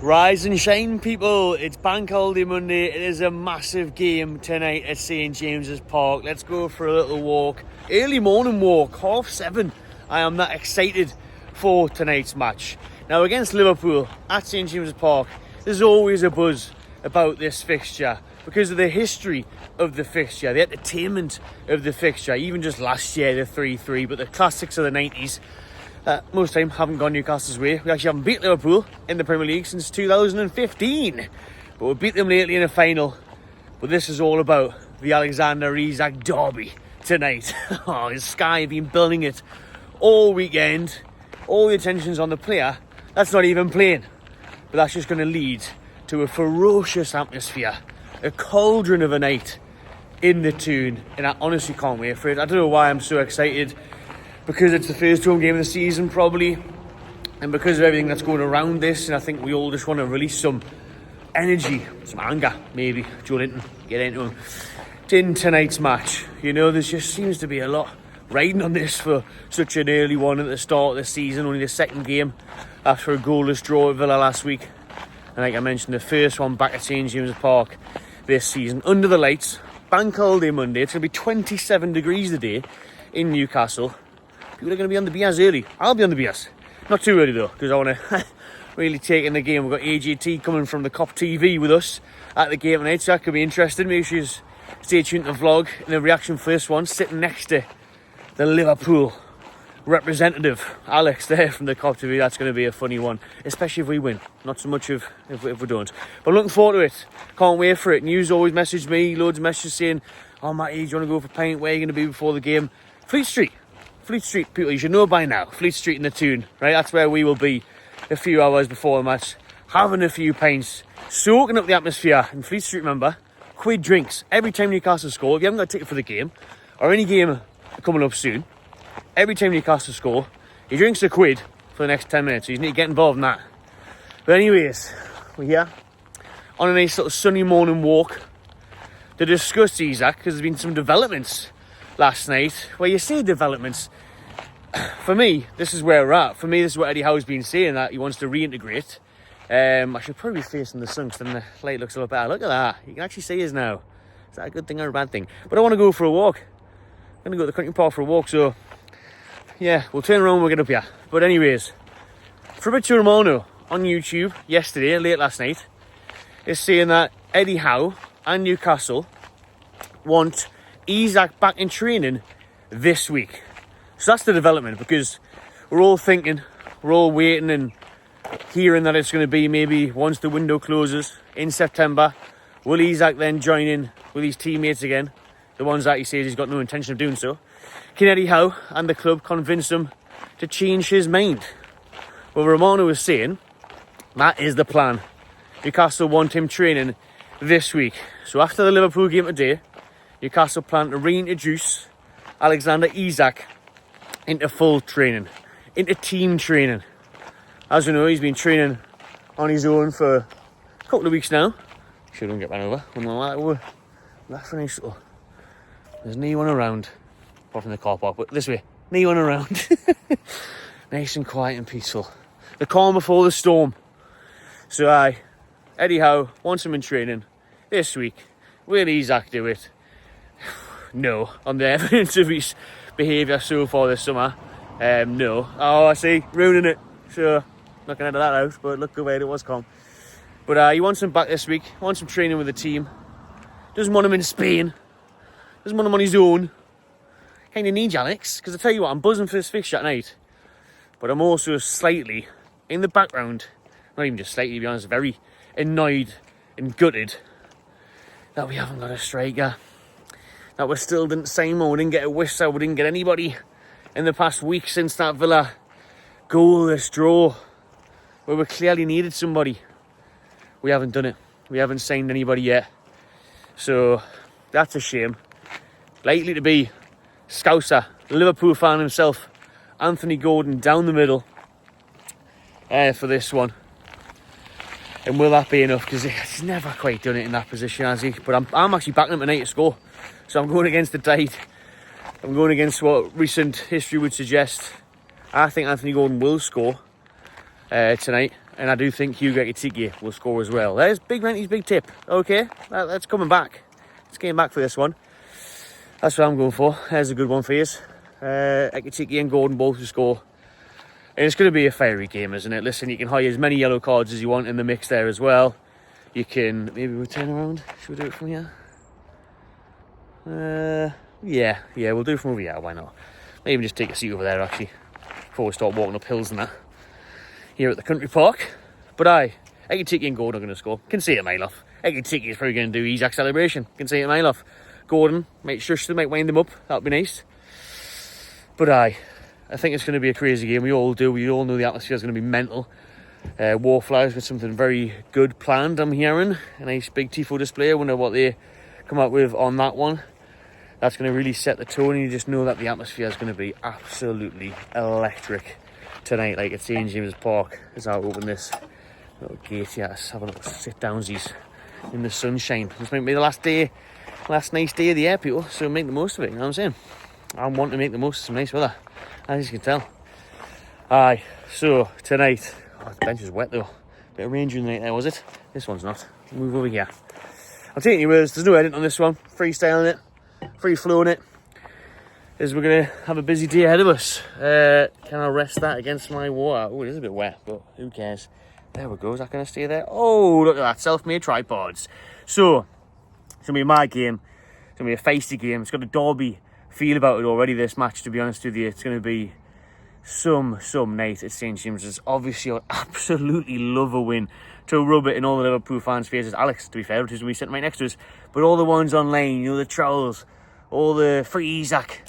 Rise and shine, people. It's Bank Holiday Monday. It is a massive game tonight at St James's Park. Let's go for a little walk. Early morning walk, 7:30. I am that excited for tonight's match. Now, against Liverpool at St James's Park, there's always a buzz about this fixture because of the history of the fixture, the entertainment of the fixture. Even just last year, the 3-3, but the classics of the 90s. Most time haven't gone Newcastle's way. We actually haven't beat Liverpool in the Premier League since 2015. But we beat them lately in a final. But this is all about the Alexander Isak derby tonight. Oh, Sky have been building it all weekend. All the attention's on the player that's not even playing. But that's just going to lead to a ferocious atmosphere. A cauldron of a night in the tune. And I honestly can't wait for it. I don't know why I'm so excited. Because it's the first home game of the season, probably. And because of everything that's going around this. And I think we all just want to release some energy, some anger, maybe. Joe Linton, get into him. In tonight's match. You know, there just seems to be a lot riding on this for such an early one at the start of the season. Only the second game after a goalless draw at Villa last week. And like I mentioned, the first one back at St James's Park this season. Under the lights, Bank Holiday Monday. It's going to be 27 degrees today in Newcastle. People are going to be on the beers early. I'll be on the beers. Not too early though, because I want to really take in the game. We've got AJT coming from the COP TV with us at the game tonight, so that could be interesting. Make sure you stay tuned to the vlog. And the reaction for this one, sitting next to the Liverpool representative, Alex, there from the COP TV. That's going to be a funny one, especially if we win. Not so much if we don't. But looking forward to it. Can't wait for it. News always messaged me, loads of messages saying, oh Matty, do you want to go for a pint? Where are you going to be before the game? Fleet Street, people, you should know by now. Fleet Street in the tune, right? That's where we will be a few hours before the match, having a few pints, soaking up the atmosphere. In Fleet Street, remember, quid drinks every time Newcastle score. If you haven't got a ticket for the game, or any game coming up soon, every time Newcastle score, he drinks a quid for the next 10 minutes. So you need to get involved in that. But anyways, we're here on a nice little sunny morning walk to discuss Isak, because there's been some developments last night. Well, you say developments. For me, this is where we're at. For me, this is what Eddie Howe's been saying, that he wants to reintegrate. I should probably be facing the sun, because then the light looks a lot better. Look at that. You can actually see us now. Is that a good thing or a bad thing? But I want to go for a walk. I'm going to go to the country park for a walk, so yeah, we'll turn around when we get up here. But anyways, Fabrizio Romano on YouTube yesterday, late last night, is saying that Eddie Howe and Newcastle want Isak back in training this week. So that's the development, because we're all thinking, we're all waiting and hearing that it's going to be maybe once the window closes in September. Will Isak then join in with his teammates again? The ones that he says he's got no intention of doing so. Can Eddie Howe and the club convince him to change his mind? Well, Romano was saying that is the plan. Newcastle want him training this week. So after the Liverpool game today, Newcastle plan to reintroduce Alexander Isak into full training, into team training. As you know, he's been training on his own for a couple of weeks now. Shouldn't get run over. That's a nice little. There's no one around, apart from the car park, but this way, no one around. Nice and quiet and peaceful. The calm before the storm. So Eddie Howe wants him in training this week. Will Isak do it? No, on the evidence of his behaviour so far this summer, no. Oh, I see, ruining it. Sure, not going to edit that out, but look the way it was calm. But he wants him back this week, wants him training with the team. Doesn't want him in Spain. Doesn't want him on his own. Kind of needs Alex, because I tell you what, I'm buzzing for this fixture tonight. But I'm also slightly, in the background, not even just slightly to be honest, very annoyed and gutted that we haven't got a striker. That we still didn't sign more, we didn't get a whistle, we didn't get anybody in the past week since that Villa goalless draw, where we clearly needed somebody. We haven't done it. We haven't signed anybody yet. So that's a shame. Likely to be Scouser, Liverpool fan himself, Anthony Gordon down the middle for this one. And will that be enough? Because he's never quite done it in that position, has he? But I'm actually backing him tonight to score. So I'm going against the tide. I'm going against what recent history would suggest. I think Anthony Gordon will score tonight. And I do think Hugo Ekitike will score as well. There's Big Renty's big tip. Okay, that's coming back. It's getting back for this one. That's what I'm going for. There's a good one for you. Ekitike and Gordon both to score. And it's going to be a fiery game, isn't it? Listen, you can hire as many yellow cards as you want in the mix there as well. You can... Maybe we'll turn around. Should we do it from here? Yeah, we'll do it from over here. Why not? Maybe just take a seat over there, actually, before we start walking up hills and that. Here at the country park. But Ekitike and Gordon are going to score. Can see it a mile off. Ekitike is probably going to do Isak celebration. Can see it a mile off. Gordon, might shush them, might wind them up. That'd be nice. But I think it's going to be a crazy game. We all do. We all know the atmosphere is going to be mental. Warfly's got something very good planned, I'm hearing. A nice big tifo display. I wonder what they come up with on that one. That's going to really set the tone, and you just know that the atmosphere is going to be absolutely electric tonight, like at St James's Park. As I open this little gate here, let's have a little sit-downsies in the sunshine. This might be the last nice day of the year, people, so make the most of it, you know what I'm saying? I want to make the most of some nice weather, as you can tell. So tonight, the bench is wet though. Bit of rain during the night there, was it? This one's not. Move over here. I'll take you with us. There's no edit on this one. Freestyling it, free flowing it. As we're gonna have a busy day ahead of us. Can I rest that against my water? Oh, it is a bit wet, but who cares? There we go. Is that gonna stay there? Oh, look at that. Self-made tripods. So it's gonna be my game. It's gonna be a feisty game. It's got a derby feel about it already, this match, to be honest with you. It's gonna be some night at St James's. Obviously, I'd absolutely love a win to rub it in all the Liverpool fans' faces. Alex, to be fair, who's going to be sitting right next to us. But all the ones online, you know, the trolls, all the free Isak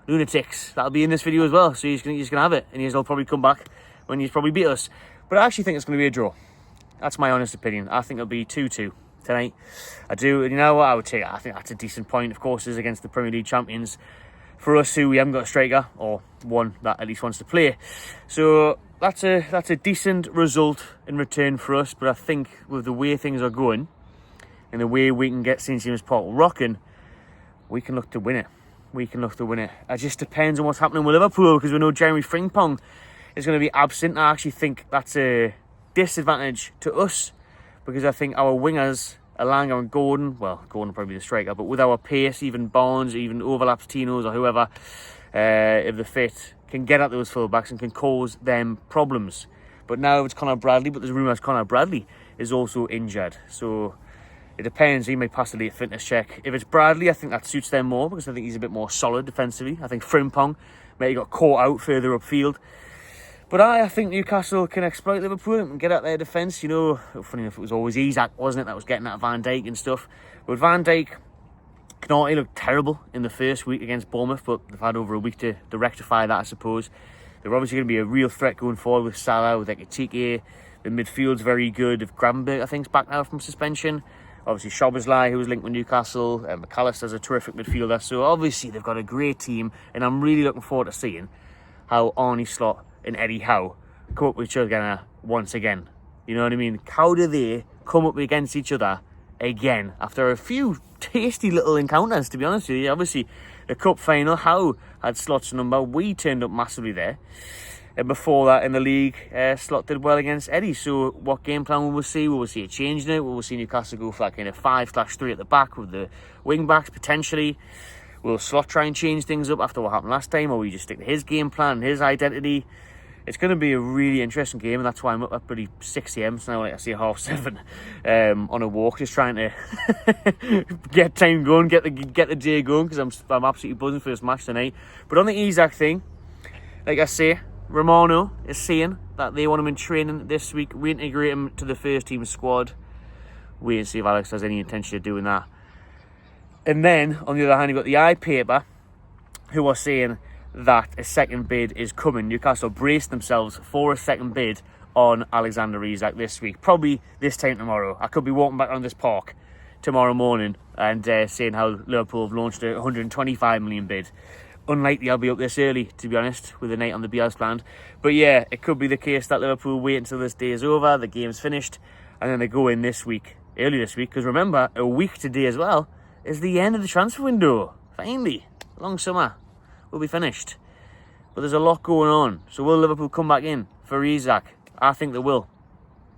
lunatics, that'll be in this video as well. So he's going to have it, and he'll probably come back when he's probably beat us. But I actually think it's going to be a draw. That's my honest opinion. I think it'll be 2-2 tonight. I do. And you know what? I think that's a decent point. Of course, is against the Premier League champions. For us, who we haven't got a striker, or one that at least wants to play. So that's a decent result in return for us. But I think with the way things are going, and the way we can get St James's Park rocking, we can look to win it. It just depends on what's happening with Liverpool, because we know Jeremy Frimpong is going to be absent. I actually think that's a disadvantage to us, because I think our wingers, Alanga and Gordon, well, Gordon will probably be the striker, but with our pace, even Barnes, even overlaps Tino's or whoever, if they're fit, can get at those fullbacks and can cause them problems. But now it's Conor Bradley, but there's rumours Conor Bradley is also injured. So it depends. He may pass the late fitness check. If it's Bradley, I think that suits them more, because I think he's a bit more solid defensively. I think Frimpong may have got caught out further upfield. But I think Newcastle can exploit Liverpool and get at their defence. You know, funny enough, it was always Isak, wasn't it, that was getting at Van Dijk and stuff. But Van Dijk, Canate looked terrible in the first week against Bournemouth, but they've had over a week to rectify that, I suppose. They're obviously going to be a real threat going forward with Salah, with Ekitike. The midfield's very good. If Gravenberch, I think, is back now from suspension. Obviously, Szoboszlai, who was linked with Newcastle. McAllister's a terrific midfielder. So obviously, they've got a great team, and I'm really looking forward to seeing how Arne Slot and Eddie Howe come up with each other once again. You know what I mean? How do they come up against each other again after a few tasty little encounters, to be honest with you? Obviously, the cup final, Howe had Slot's number. We turned up massively there. And before that, in the league, Slot did well against Eddie. So what game plan will we see? Will we see a change in it? Will we see Newcastle go for that kind of 5/3 at the back with the wing-backs, potentially? Will Slot try and change things up after what happened last time? Or will he just stick to his game plan, his identity? It's going to be a really interesting game, and that's why I'm up at pretty 6 a.m. So now, like I say, 7:30 on a walk, just trying to get time going, get the day going, because I'm absolutely buzzing for this match tonight. But on the Isak thing, like I say, Romano is saying that they want him in training this week, reintegrate him to the first team squad. Wait and see if Alex has any intention of doing that. And then, on the other hand, you've got the iPaper, who are saying that a second bid is coming. Newcastle braced themselves for a second bid on Alexander Isak this week. Probably this time tomorrow. I could be walking back around this park tomorrow morning and saying how Liverpool have launched a 125 million bid. Unlikely I'll be up this early, to be honest, with the night on the Bears planned. But yeah, it could be the case that Liverpool wait until this day is over, the game's finished, and then they go in this week, early this week. Because remember, a week today as well is the end of the transfer window. Finally, long summer will be finished. But there's a lot going on. So will Liverpool come back in for Isak? I think they will.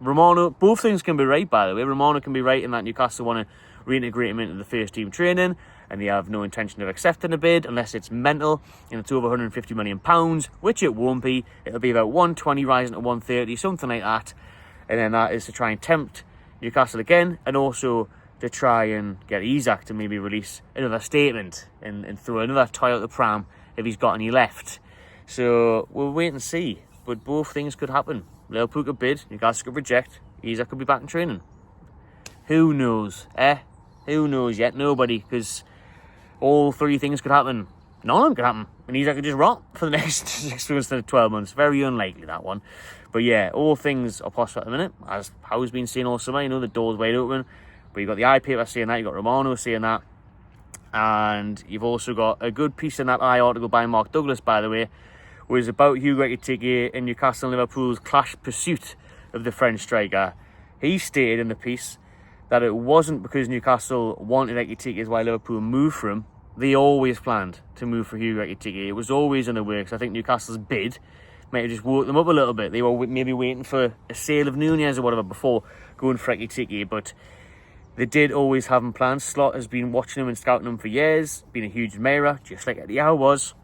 Romano, both things can be right, by the way. Romano can be right in that Newcastle want to reintegrate him into the first team training, and they have no intention of accepting a bid unless it's mental and it's over £150 million, which it won't be. It'll be about 120 rising to 130, something like that. And then that is to try and tempt Newcastle again, and also to try and get Isak to maybe release another statement and throw another toy out the pram if he's got any left. So we'll wait and see. But both things could happen. Liverpool could bid, Newcastle could reject, Isak could be back in training. Who knows, Who knows yet? Nobody, because all three things could happen. None of them could happen. And Isak could just rot for the next 6 months to 12 months. Very unlikely, that one. But yeah, all things are possible at the minute, as Howe's been saying all summer. You know, the door's wide open. But you've got the eye paper saying that, you've got Romano saying that. And you've also got a good piece in that eye article by Mark Douglas, by the way, was about Hugo Ekitike and Newcastle and Liverpool's clash pursuit of the French striker. He stated in the piece that it wasn't because Newcastle wanted Ekitike is why Liverpool moved for him. They always planned to move for Hugo Ekitike. It was always in the works. I think Newcastle's bid might have just woke them up a little bit. They were maybe waiting for a sale of Nunez or whatever before going for Ekitike, but they did always have him planned. Slot has been watching him and scouting him for years, been a huge admirer, just like Eddie Howe was.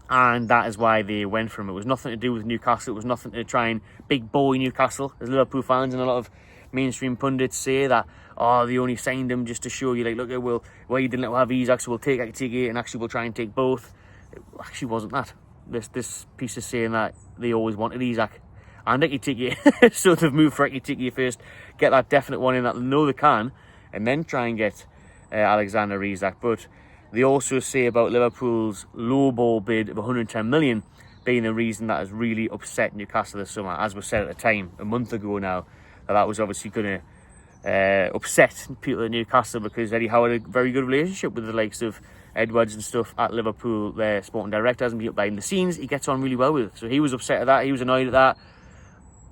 And that is why they went for him. It was nothing to do with Newcastle. It was nothing to try and big boy Newcastle, as Liverpool fans and a lot of mainstream pundits say that, oh, they only signed him just to show you, like, look, well, you didn't let have Isak, so we'll take Ekitike, and actually we'll try and take both. It actually wasn't that. This piece is saying that they always wanted Isak and Ekitike, so they've moved for Ekitike first, get that definite one in that they know they can, and then try and get Alexander Isak. But they also say about Liverpool's low ball bid of 110 million being the reason that has really upset Newcastle this summer, as was said at the time, a month ago now, that was obviously going to upset people at Newcastle, because Eddie Howe had a very good relationship with the likes of Edwards and stuff at Liverpool, their sporting directors and people behind the scenes. He gets on really well with. So he was upset at that. He was annoyed at that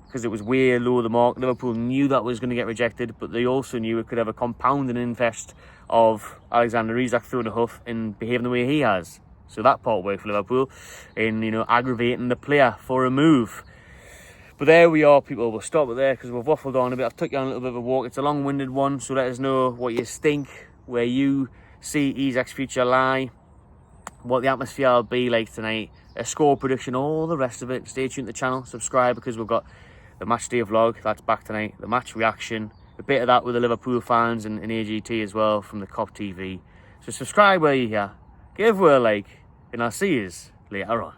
because it was way low the mark. Liverpool knew that was going to get rejected, but they also knew it could have a compounding interest of Alexander Isak throwing a huff and behaving the way he has. So that part worked for Liverpool in, you know, aggravating the player for a move. But there we are, people. We'll stop it there because we've waffled on a bit. I've took you on a little bit of a walk. It's a long-winded one, so let us know what you think, where you see Isak's future lie, what the atmosphere will be like tonight, a score prediction, all the rest of it. Stay tuned to the channel, subscribe, because we've got the match day vlog, that's back tonight, the match reaction, a bit of that with the Liverpool fans and AGT as well from the COP TV. So subscribe where you're here, give her a like, and I'll see you later on.